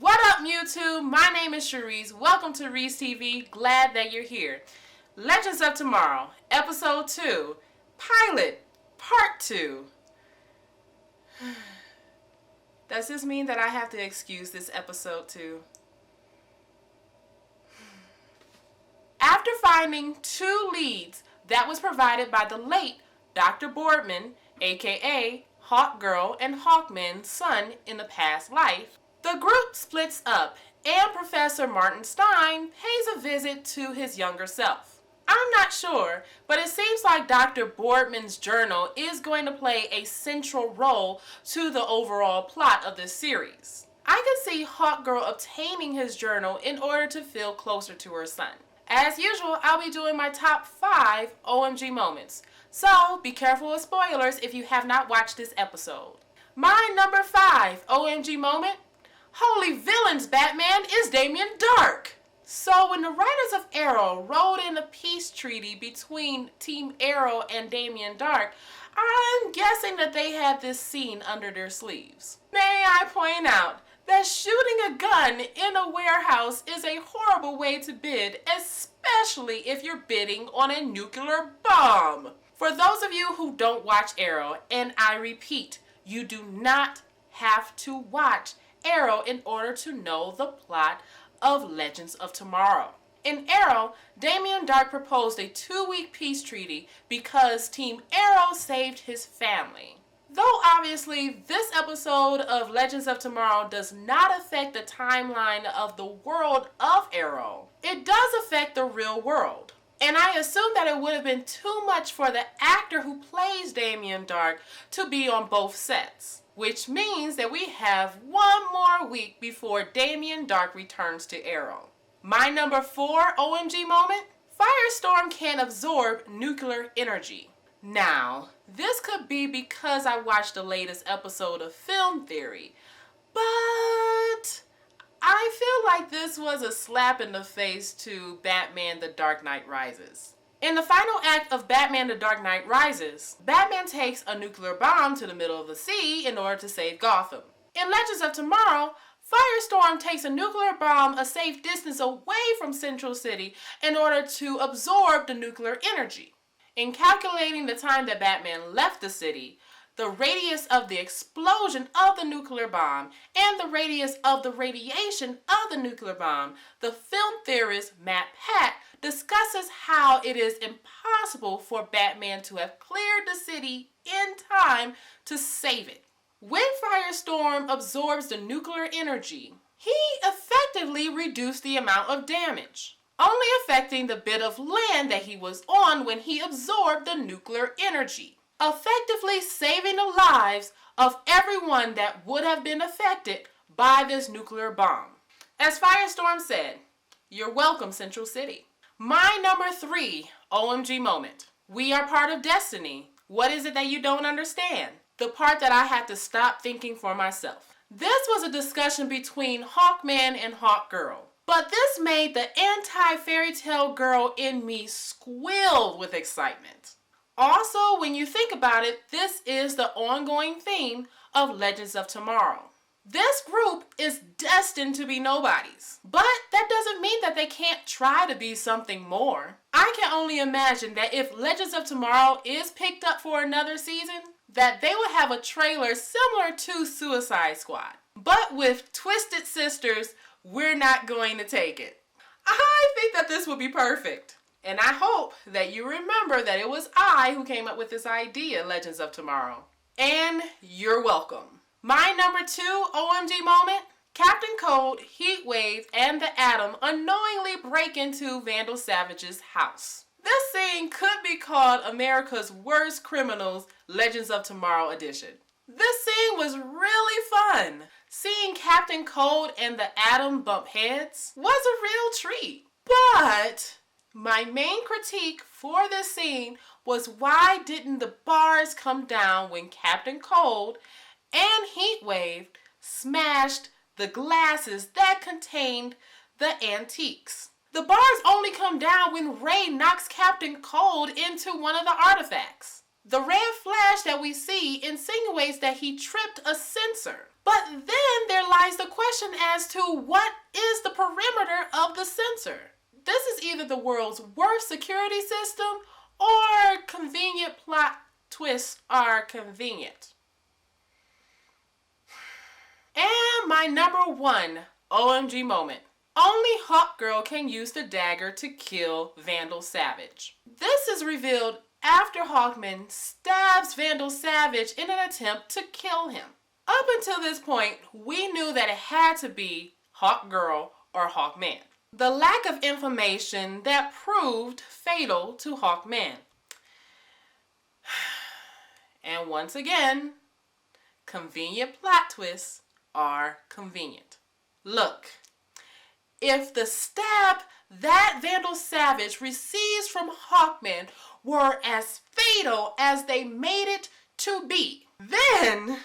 What up, YouTube? My name is Cheryce. Welcome to RyceTV. Glad that you're here. Legends of Tomorrow, Episode 2, Pilot, Part 2. Does this mean that I have to excuse this episode too? After finding 2 leads that was provided by the late Dr. Boardman, aka Hawkgirl and Hawkman's son in the past life, the group splits up and Professor Martin Stein pays a visit to his younger self. I'm not sure, but it seems like Dr. Boardman's journal is going to play a central role to the overall plot of this series. I can see Hawkgirl obtaining his journal in order to feel closer to her son. As usual, I'll be doing my top 5 OMG moments, so be careful of spoilers if you have not watched this episode. My number 5 OMG moment: holy villains, Batman, is Damien Dark. So when the writers of Arrow wrote in a peace treaty between Team Arrow and Damien Dark, I'm guessing that they had this scene under their sleeves. May I point out that shooting a gun in a warehouse is a horrible way to bid, especially if you're bidding on a nuclear bomb. For those of you who don't watch Arrow, and I repeat, you do not have to watch Arrow in order to know the plot of Legends of Tomorrow. In Arrow, Damien Dark proposed a 2-week peace treaty because Team Arrow saved his family. Though obviously this episode of Legends of Tomorrow does not affect the timeline of the world of Arrow, it does affect the real world. And I assume that it would have been too much for the actor who plays Damien Dark to be on both sets. Which means that we have 1 more week before Damien Dark returns to Arrow. My number 4 OMG moment: Firestorm can absorb nuclear energy. Now, this could be because I watched the latest episode of Film Theory, but I feel like this was a slap in the face to Batman: The Dark Knight Rises. In the final act of Batman: The Dark Knight Rises, Batman takes a nuclear bomb to the middle of the sea in order to save Gotham. In Legends of Tomorrow, Firestorm takes a nuclear bomb a safe distance away from Central City in order to absorb the nuclear energy. In calculating the time that Batman left the city, the radius of the explosion of the nuclear bomb, and the radius of the radiation of the nuclear bomb, the film theorist Matt Pat discusses how it is impossible for Batman to have cleared the city in time to save it. When Firestorm absorbs the nuclear energy, he effectively reduced the amount of damage, only affecting the bit of land that he was on when he absorbed the nuclear energy, effectively saving the lives of everyone that would have been affected by this nuclear bomb. As Firestorm said, "You're welcome, Central City." My number 3 OMG moment: we are part of destiny. What is it that you don't understand? The part that I had to stop thinking for myself. This was a discussion between Hawkman and Hawkgirl, but this made the anti-fairy tale girl in me squeal with excitement. Also, when you think about it, this is the ongoing theme of Legends of Tomorrow. This group is destined to be nobodies, but that doesn't mean that they can't try to be something more. I can only imagine that if Legends of Tomorrow is picked up for another season, that they will have a trailer similar to Suicide Squad, but with twisted sisters. We're not going to take it. I think that this will be perfect. And I hope that you remember that it was I who came up with this idea, Legends of Tomorrow. And you're welcome. My number 2 OMG moment: Captain Cold, Heatwave, and the Atom unknowingly break into Vandal Savage's house. This scene could be called America's Worst Criminals Legends of Tomorrow edition. This scene was really fun. Seeing Captain Cold and the Atom bump heads was a real treat. But my main critique for this scene was, why didn't the bars come down when Captain Cold and Heatwave smashed the glasses that contained the antiques? The bars only come down when Ray knocks Captain Cold into one of the artifacts. The red flash that we see insinuates that he tripped a sensor. But then there lies the question as to what is the perimeter of the sensor. This is either the world's worst security system or convenient plot twists are convenient. And my number one OMG moment. Only Hawkgirl can use the dagger to kill Vandal Savage. This is revealed after Hawkman stabs Vandal Savage in an attempt to kill him. Up until this point, we knew that it had to be Hawkgirl or Hawkman. The lack of information that proved fatal to Hawkman. And once again, convenient plot twists are convenient. Look, if the stab that Vandal Savage receives from Hawkman were as fatal as they made it to be, then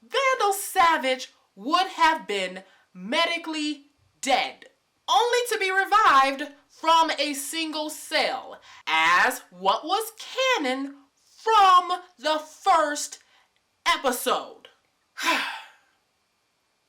Vandal Savage would have been medically dead, only to be revived from a single cell, as what was canon from the first episode.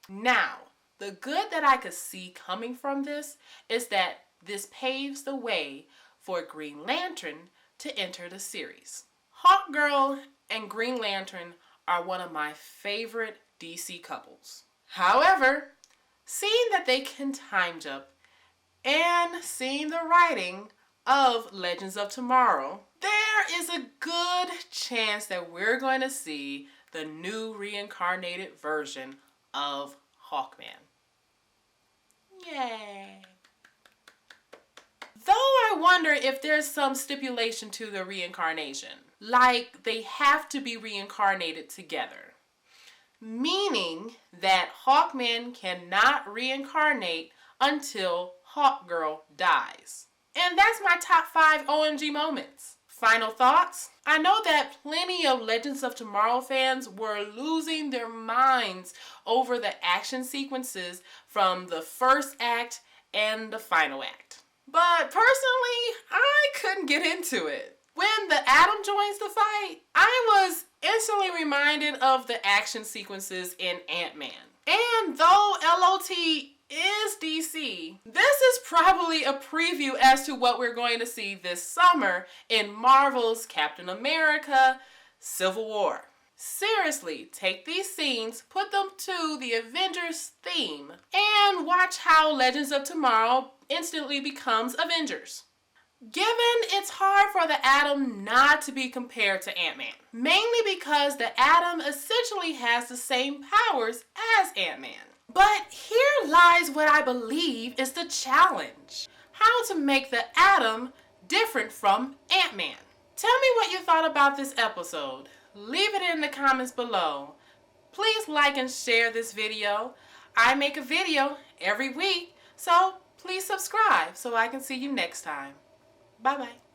Now, the good that I could see coming from this is that this paves the way for Green Lantern to enter the series. Hawkgirl and Green Lantern are one of my favorite DC couples. However, seeing that they can time jump and seeing the writing of Legends of Tomorrow, there is a good chance that we're going to see the new reincarnated version of Hawkman. Yay! Though I wonder if there's some stipulation to the reincarnation, like they have to be reincarnated together, meaning that Hawkman cannot reincarnate until Hawkgirl dies. And that's my top 5 OMG moments. Final thoughts? I know that plenty of Legends of Tomorrow fans were losing their minds over the action sequences from the first act and the final act. But personally, I couldn't get into it. When the Atom joins the fight, I was instantly reminded of the action sequences in Ant-Man. And though LOT is DC, this is probably a preview as to what we're going to see this summer in Marvel's Captain America Civil War. Seriously, take these scenes, put them to the Avengers theme, and watch how Legends of Tomorrow instantly becomes Avengers. Given it's hard for the Atom not to be compared to Ant-Man, mainly because the Atom essentially has the same powers as Ant-Man. But here lies what I believe is the challenge. How to make the Atom different from Ant-Man. Tell me what you thought about this episode. Leave it in the comments below. Please like and share this video. I make a video every week, so please subscribe so I can see you next time. Bye-bye.